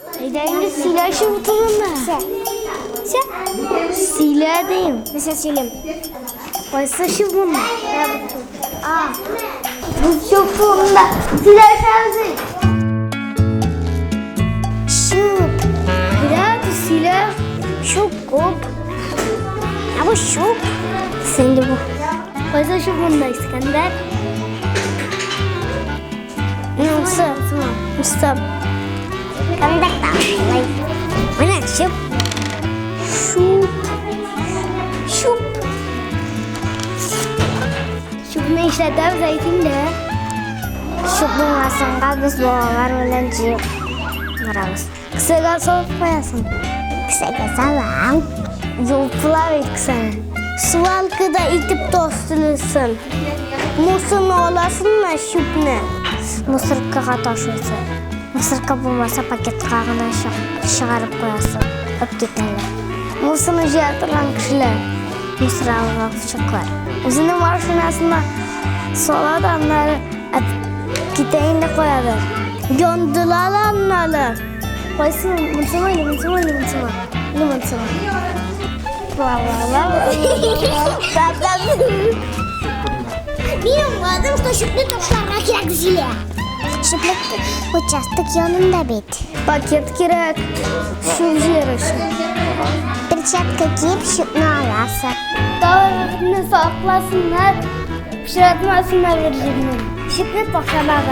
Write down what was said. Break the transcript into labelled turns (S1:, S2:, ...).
S1: Endi silashi o'tirma. Sila deyim.
S2: Mesela silim.
S1: Oysa şu bunlar. Bu çok bunda. Silashamiz.
S2: Şup.
S1: Biraz silah.
S2: Şup kup. Ya bu şup.
S1: Sen de bu. Oysa şu bunda İskender. Mustafa.
S2: Kandak da. Bu ne şup?
S1: Şup. Şup. Şup ne işletem zeytinde.
S2: Şupun aslında biz boğalar bilen cip. Varamiz.
S1: Kısaga soğuk koyasın.
S2: Kısaga salam.
S1: Yolpular etkisene. Suvalkıda itip dostulusun. Musunu olasın mı şup ne?
S2: Mısırkıға taşıyorsun. Mısırkı bulmasa paket kağına çıkarıp koyasın. Öp ketenler.
S1: Musunu jiyatırlan kişiler.
S2: Mısır alığa küçükler.
S1: Özünün marşinasına sol adamları gideyinde koyadır. Göndülalanmalı. Koysun, mıntımı.
S2: Benim adım da şüpli toplarına kirek zile. Şüpli uçastık yanında bit.
S1: Paket kirek. Şu yarışı.
S2: Bir şapka giyip şüpni alasın.
S1: Dağlarını saklasınlar. Pişiratmasınlar vereceğini. Şüpli toplarına